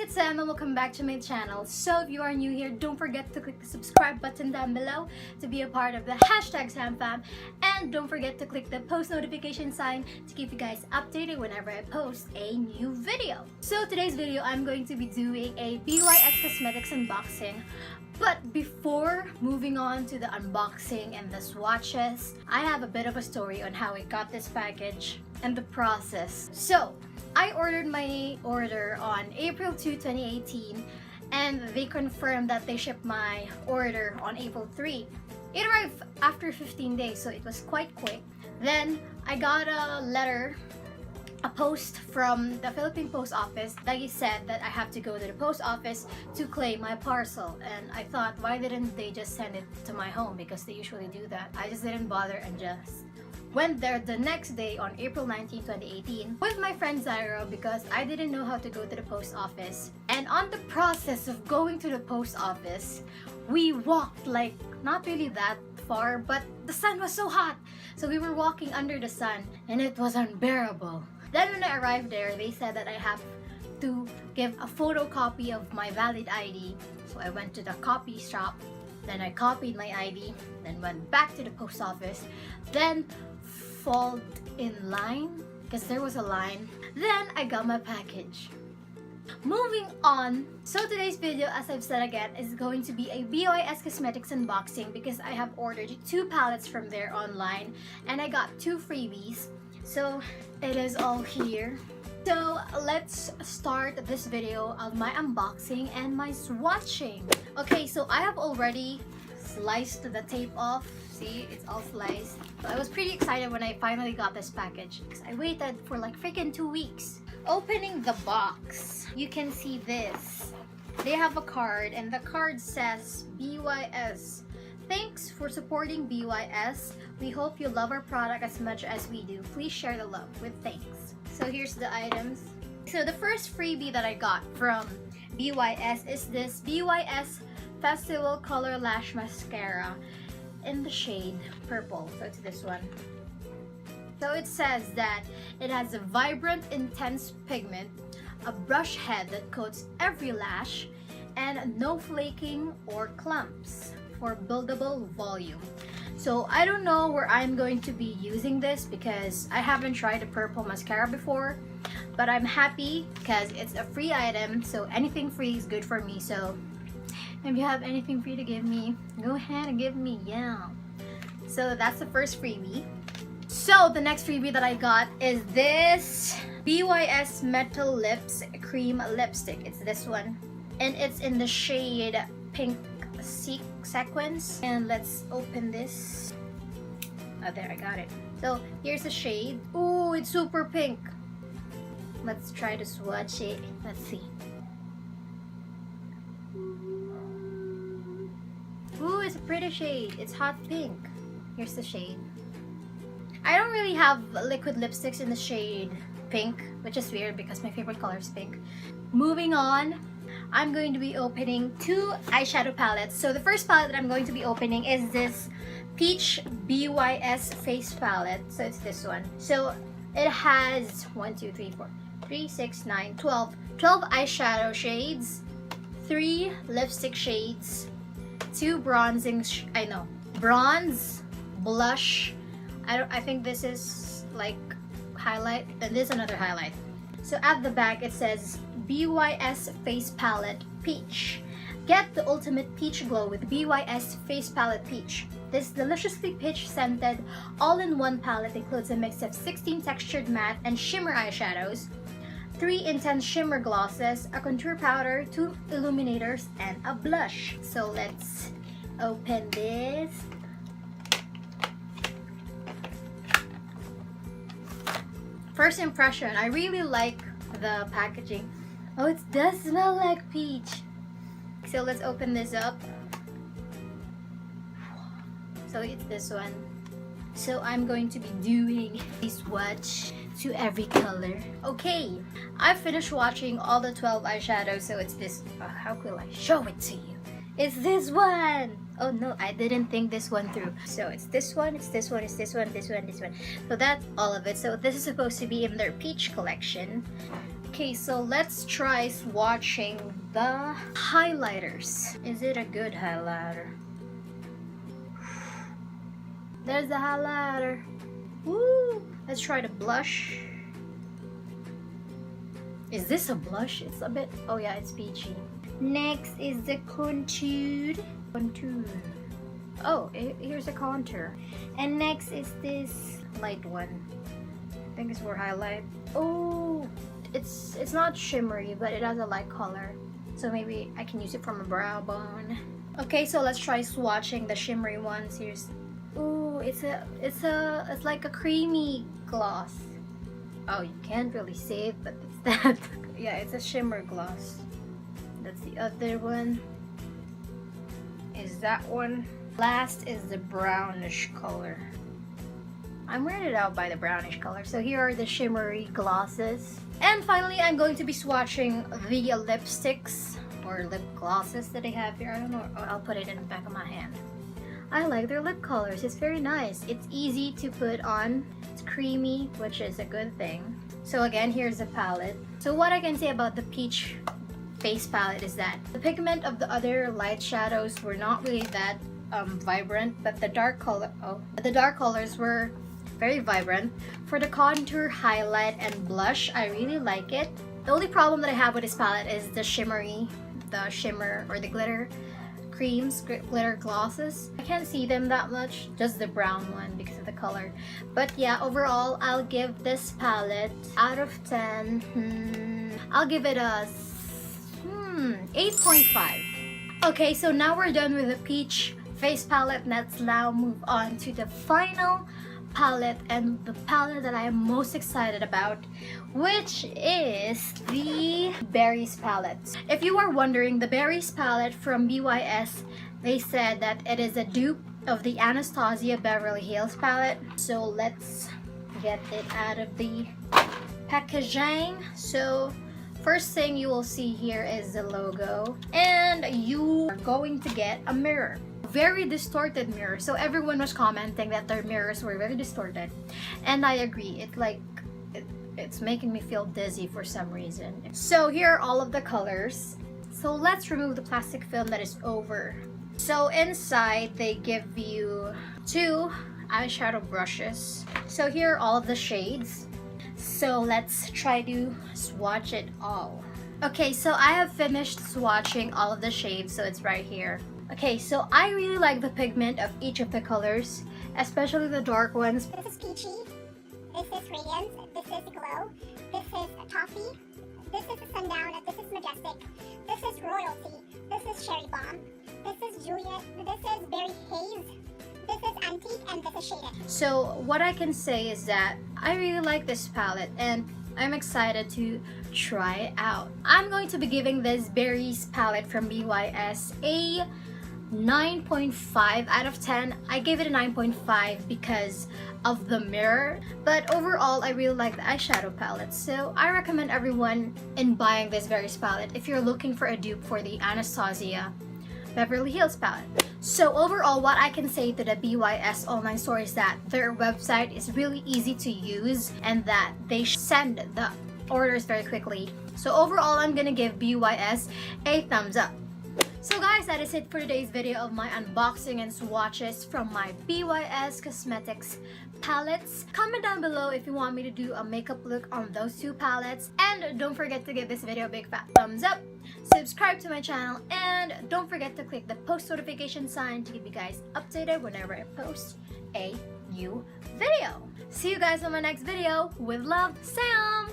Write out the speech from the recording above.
it's Sam and welcome back to my channel. So if you are new here, don't forget to click the subscribe button down below to be a part of the hashtag SamFam, and don't forget to click the post notification sign to keep you guys updated whenever I post a new video. So today's video, I'm going to be doing a BYS Cosmetics unboxing. But before moving on to the unboxing and the swatches, I have a bit of a story on how I got this package and the process. So I ordered my order on April 2, 2018, and they confirmed that they shipped my order on April 3. It arrived after 15 days, so it was quite quick. Then I got a letter, a post from the Philippine Post Office that said that I have to go to the post office to claim my parcel. And I thought, why didn't they just send it to my home? Because they usually do that. I just didn't bother and just went there the next day on April 19, 2018 with my friend Zyra because I didn't know how to go to the post office. And on the process of going to the post office, we walked like not really that far, but the sun was so hot. So we were walking under the sun and it was unbearable. Then when I arrived there, they said that I have to give a photocopy of my valid ID. So I went to the copy shop, then I copied my ID, then went back to the post office, then followed in line because there was a line. Then I got my package. Moving on, so today's video, as I've said again, is going to be a BYS Cosmetics unboxing because I have ordered 2 palettes from there online and I got 2 freebies. So it is all here. So let's start this video of my unboxing and my swatching. Okay, so I have already sliced the tape off. See, it's all sliced. So I was pretty excited when I finally got this package because I waited for like freaking 2 weeks. Opening the box, you can see this. They have a card and the card says BYS. Thanks for supporting BYS. We hope you love our product as much as we do. Please share the love with thanks. So here's the items. So the first freebie that I got from BYS is this BYS Festival Color Lash Mascara in the shade purple. So it's this one. So it says that it has a vibrant, intense pigment, a brush head that coats every lash, and no flaking or clumps for buildable volume. So I don't know where I'm going to be using this because I haven't tried a purple mascara before, but I'm happy because it's a free item, so anything free is good for me. So if you have anything free to give me, go ahead and give me, yeah. So that's the first freebie. So the next freebie that I got is this BYS Metal Lips Cream Lipstick. It's this one and it's in the shade Pink Sequence. And let's open this. Oh, there, I got it. So here's the shade. Ooh, it's super pink. Let's try to swatch it. Let's see. Ooh, it's a pretty shade. It's hot pink. Here's the shade. I don't really have liquid lipsticks in the shade pink, which is weird because my favorite color is pink. Moving on, I'm going to be opening 2 eyeshadow palettes. So the first palette that I'm going to be opening is this Peach BYS Face Palette. So it's this one. So it has 12 eyeshadow shades, 3 lipstick shades, 2 bronzing, bronze, blush. I think this is like highlight, and this is another highlight. So at the back it says BYS Face Palette Peach. Get the ultimate peach glow with BYS Face Palette Peach. This deliciously peach scented all-in-one palette includes a mix of 16 textured matte and shimmer eyeshadows, 3 intense shimmer glosses, a contour powder, 2 illuminators, and a blush. So let's open this. First impression, I really like the packaging. Oh, it does smell like peach. So let's open this up. So it's this one. So I'm going to be doing a swatch to every color. Okay, I finished watching all the 12 eyeshadows, so it's this. How could I show it to you? It's this one. Oh no, I didn't think this one through. So it's this one, it's this one, it's this one, this one, this one. So that's all of it. So this is supposed to be in their peach collection. Okay, so let's try swatching the highlighters. Is it a good highlighter? There's the highlighter. Woo! Let's try the blush. Is this a blush? It's a bit, oh yeah, it's peachy. Next is the contour. Oh, here's a contour. And next is this light one. I think it's for highlight. Oh, it's not shimmery, but it has a light color. So maybe I can use it for my brow bone. Okay, so let's try swatching the shimmery ones. Here's, ooh, it's like a creamy gloss. Oh, you can't really see it, but it's that. Yeah, it's a shimmer gloss. That's the other one. Is that one. Last is the brownish color. I'm weirded out by the brownish color. So here are the shimmery glosses. And finally, I'm going to be swatching the lipsticks or lip glosses that they have here. I don't know. I'll put it in the back of my hand. I like their lip colors. It's very nice. It's easy to put on. It's creamy, which is a good thing. So again, here's the palette. So what I can say about the peach face palette is that the pigment of the other light shadows were not really that vibrant, but the dark colors were very vibrant. For the contour, highlight, and blush, I really like it. The only problem that I have with this palette is the shimmer or the glitter creams, glitter glosses. I can't see them that much, just the brown one because of the color. But yeah, overall, I'll give this palette out of 10. I'll give it a 8.5. Okay, so now we're done with the peach face palette. Let's now move on to the final palette and the palette that I am most excited about, which is the Berries palette. If you are wondering, the Berries palette from BYS, they said that it is a dupe of the Anastasia Beverly Hills palette. So let's get it out of the packaging. So first thing you will see here is the logo, and you are going to get a mirror. Very distorted mirror. So everyone was commenting that their mirrors were very distorted, and I agree. It's making me feel dizzy for some reason. So here are all of the colors. So let's remove the plastic film that is over. So inside they give you 2 eyeshadow brushes. So here are all of the shades. So let's try to swatch it all. Okay, so I have finished swatching all of the shades, so it's right here. Okay, so I really like the pigment of each of the colors, especially the dark ones. This is Peachy, this is Radiance, this is Glow, this is Toffee, this is Sundown, this is Majestic, this is Royalty, this is Cherry Bomb, this is Juliet, this is Berry Haze, this is Antique, and this is Shaded. So what I can say is that I really like this palette and I'm excited to try it out. I'm going to be giving this Berries palette from BYS a 9.5 out of 10. I gave it a 9.5 because of the mirror, but overall I really like the eyeshadow palette. So I recommend everyone in buying this Berries palette if you're looking for a dupe for the Anastasia Beverly Hills palette. So overall, what I can say to the BYS online store is that their website is really easy to use and that they send the orders very quickly. So overall, I'm gonna give BYS a thumbs up. So guys, that is it for today's video of my unboxing and swatches from my BYS Cosmetics palettes. Comment down below if you want me to do a makeup look on those 2 palettes. And don't forget to give this video a big fat thumbs up. Subscribe to my channel and don't forget to click the post notification sign to keep you guys updated whenever I post a new video. See you guys on my next video. With love, Sam!